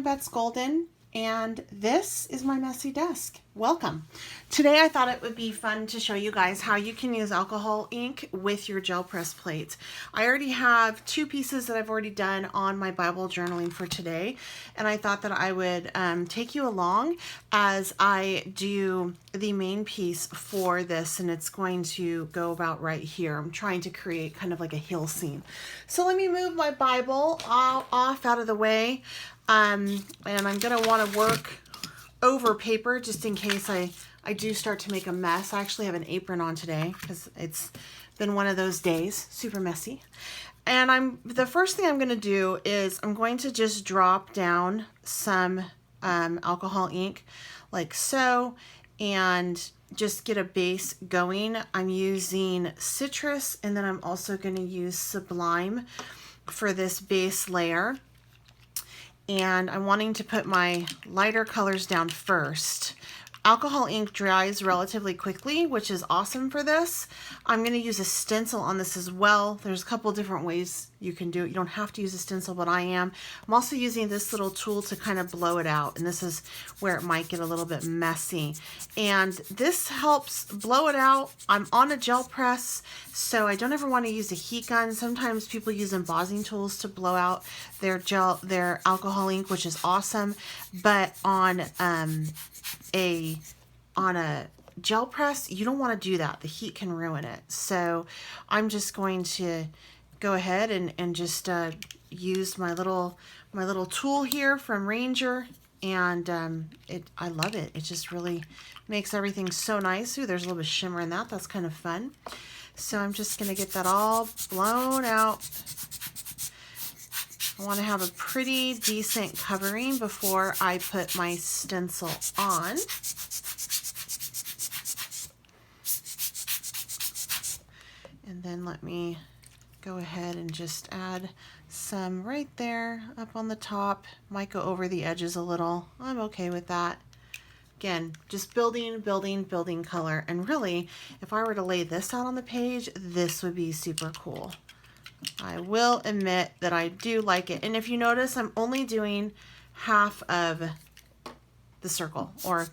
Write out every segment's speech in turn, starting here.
Beth's Golden, and this is my messy desk. Welcome. Today I thought it would be fun to show you guys how you can use alcohol ink with your gel press plates. I already have two pieces that I've already done on my Bible journaling for today, and I thought that I would take you along as I do the main piece for this, and it's going to go about right here. I'm trying to create kind of like a hill scene. So let me move my Bible off out of the way, and I'm going to want to work over paper just in case I do start to make a mess. I actually have an apron on today because it's been one of those days, super messy. And the first thing I'm going to do is I'm going to just drop down some alcohol ink like so, and just get a base going. I'm using citrus, and then I'm also going to use Sublime for this base layer. And I'm wanting to put my lighter colors down first. Alcohol ink dries relatively quickly, which is awesome for this. I'm going to use a stencil on this as well. There's a couple different ways you can do it. You don't have to use a stencil, but I am. I'm also using this little tool to kind of blow it out, and this is where it might get a little bit messy. And this helps blow it out. I'm on a gel press, so I don't ever want to use a heat gun. Sometimes people use embossing tools to blow out their alcohol ink, which is awesome. But on a gel press, you don't want to do that. The heat can ruin it. So I'm just going to go ahead and just use my little tool here from Ranger, and I love it. It just really makes everything so nice. Ooh, there's a little bit of shimmer in that. That's kind of fun. So I'm just going to get that all blown out. I want to have a pretty decent covering before I put my stencil on. And then let me go ahead and just add some right there up on the top. Might go over the edges a little. I'm okay with that. Again, just building color. And really, if I were to lay this out on the page, this would be super cool. I will admit that I do like it. And if you notice, I'm only doing half of the circle, or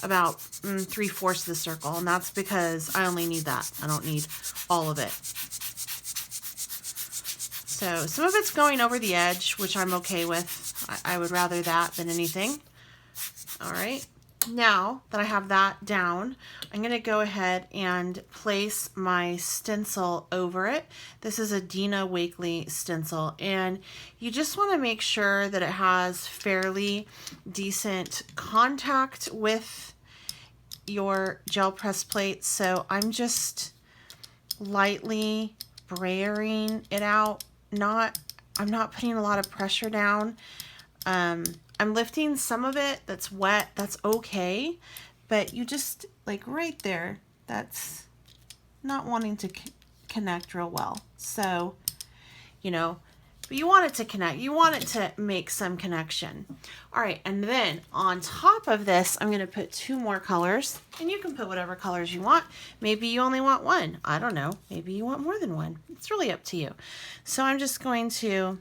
about 3/4 of the circle. And that's because I only need that. I don't need all of it. So some of it's going over the edge, which I'm okay with. I would rather that than anything. All right. Now that I have that down, I'm going to go ahead and place my stencil over it. This is a Dina Wakley stencil, and you just want to make sure that it has fairly decent contact with your gel press plate. So I'm just lightly brayering it out. I'm not putting a lot of pressure down. I'm lifting some of it that's wet. That's okay. But you just, like right there, that's not wanting to connect real well. So, but you want it to connect. You want it to make some connection. All right, and then on top of this, I'm going to put 2 more colors. And you can put whatever colors you want. Maybe you only want 1. I don't know. Maybe you want more than 1. It's really up to you. So I'm just going to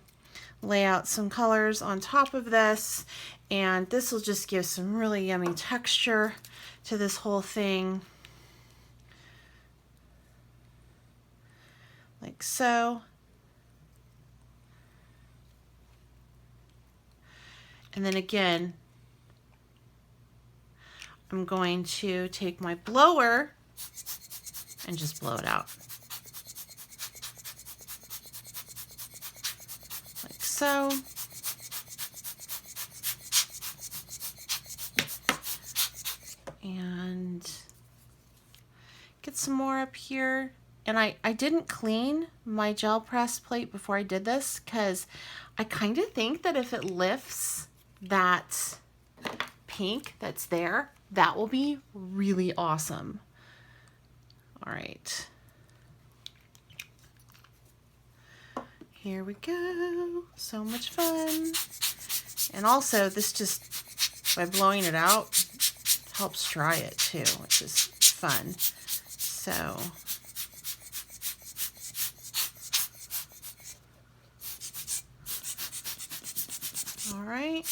lay out some colors on top of this, and this will just give some really yummy texture to this whole thing, like so. And then again, I'm going to take my blower and just blow it out. So, and get some more up here. And I didn't clean my gel press plate before I did this, because I kind of think that if it lifts that pink that's there, that will be really awesome. All right. Here we go. So much fun. And also, this just, by blowing it out, helps dry it too, which is fun. So, all right.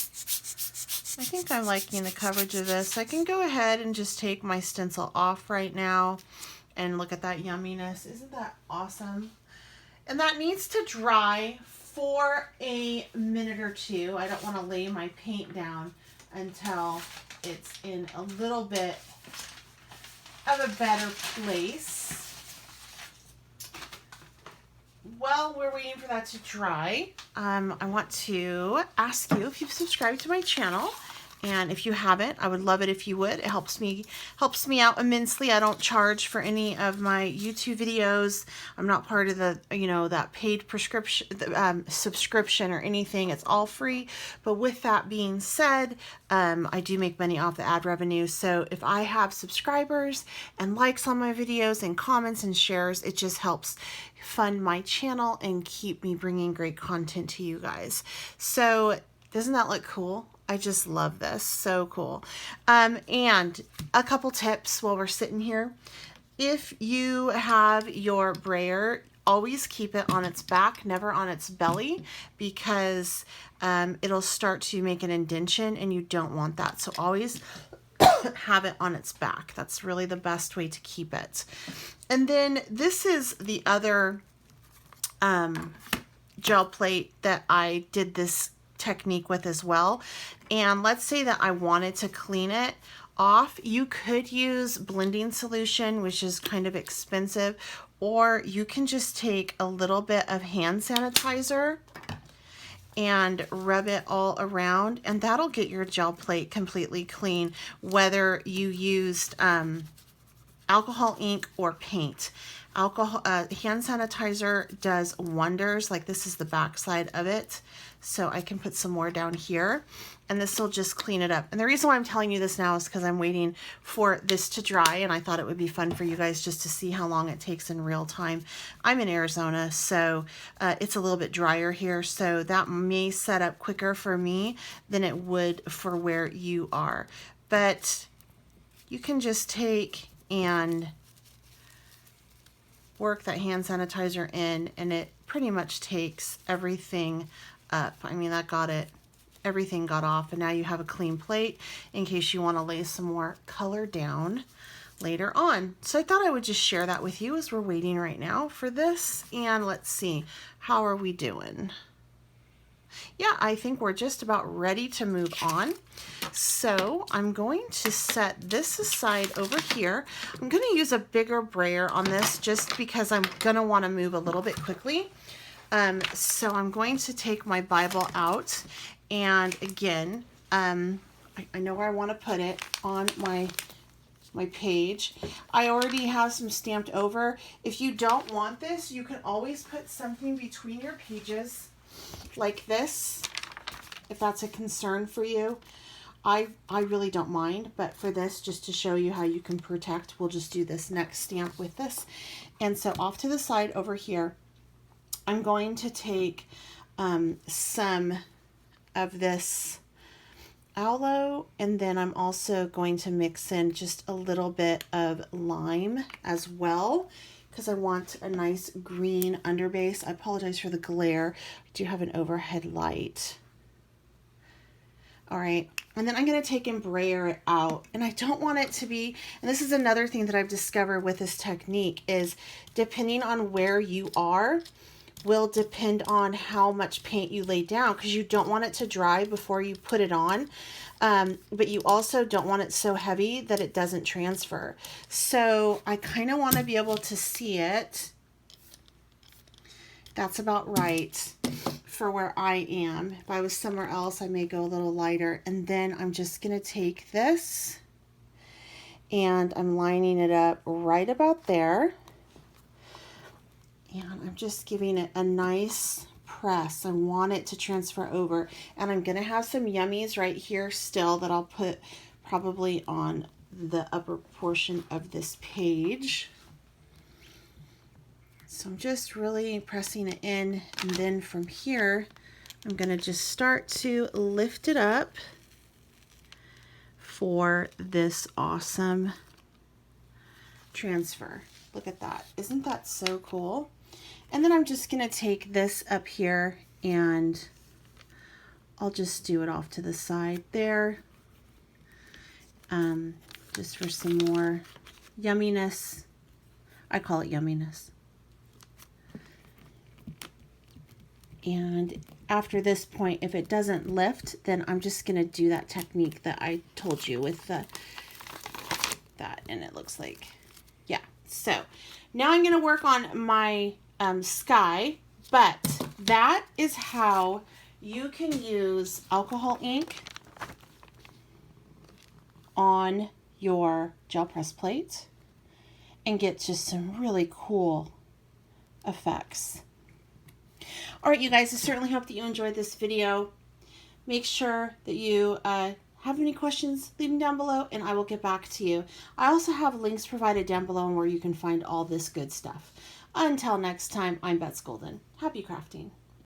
I think I'm liking the coverage of this. I can go ahead and just take my stencil off right now and look at that yumminess. Isn't that awesome? And that needs to dry for a minute or two. I don't want to lay my paint down until it's in a little bit of a better place. While we're waiting for that to dry, I want to ask you if you've subscribed to my channel. And if you haven't, I would love it if you would. It helps me out immensely. I don't charge for any of my YouTube videos. I'm not part of the, that paid subscription or anything. It's all free. But with that being said, I do make money off the ad revenue. So if I have subscribers and likes on my videos and comments and shares, it just helps fund my channel and keep me bringing great content to you guys. So doesn't that look cool? I just love this. So cool. And a couple tips while we're sitting here. If you have your brayer, always keep it on its back, never on its belly, because it'll start to make an indentation and you don't want that. So always have it on its back. That's really the best way to keep it. And then this is the other gel plate that I did this technique with as well. And let's say that I wanted to clean it off. You could use blending solution, which is kind of expensive, or you can just take a little bit of hand sanitizer and rub it all around, and that'll get your gel plate completely clean, whether you used alcohol ink or paint. Hand sanitizer does wonders. Like, this is the back side of it, so I can put some more down here, and this will just clean it up. And the reason why I'm telling you this now is because I'm waiting for this to dry, and I thought it would be fun for you guys just to see how long it takes in real time. I'm in Arizona, so it's a little bit drier here, so that may set up quicker for me than it would for where you are. But you can just take and work that hand sanitizer in, and it pretty much takes everything up. I mean, that got it, everything got off, and now you have a clean plate in case you want to lay some more color down later on. So I thought I would just share that with you as we're waiting right now for this. And let's see, how are we doing? Yeah, I think we're just about ready to move on. So I'm going to set this aside over here. I'm going to use a bigger brayer on this just because I'm going to want to move a little bit quickly. So I'm going to take my Bible out, and again, I know where I want to put it on my page. I already have some stamped over. If you don't want this, you can always put something between your pages like this, if that's a concern for you. I really don't mind, but for this, just to show you how you can protect, we'll just do this next stamp with this. And so off to the side over here, I'm going to take some of this aloe, and then I'm also going to mix in just a little bit of lime as well, because I want a nice green underbase. I apologize for the glare. I do have an overhead light. All right, and then I'm going to take and brayer it out, and I don't want it to be, and this is another thing that I've discovered with this technique, is depending on where you are will depend on how much paint you lay down, because you don't want it to dry before you put it on, but you also don't want it so heavy that it doesn't transfer. So I kind of want to be able to see it. That's about right for where I am. If I was somewhere else, I may go a little lighter. And then I'm just going to take this, and I'm lining it up right about there. And I'm just giving it a nice press. I want it to transfer over. And I'm going to have some yummies right here still that I'll put probably on the upper portion of this page. So I'm just really pressing it in, and then from here, I'm going to just start to lift it up for this awesome transfer. Look at that. Isn't that so cool? And then I'm just going to take this up here and I'll just do it off to the side there, just for some more yumminess. I call it yumminess. And after this point, if it doesn't lift, then I'm just going to do that technique that I told you with that, and it looks like, yeah. So now I'm going to work on my sky, but that is how you can use alcohol ink on your gel press plate and get just some really cool effects. All right, you guys, I certainly hope that you enjoyed this video. Make sure that you have any questions, leave them down below and I will get back to you. I also have links provided down below where you can find all this good stuff. Until next time, I'm Bets Golden. Happy crafting.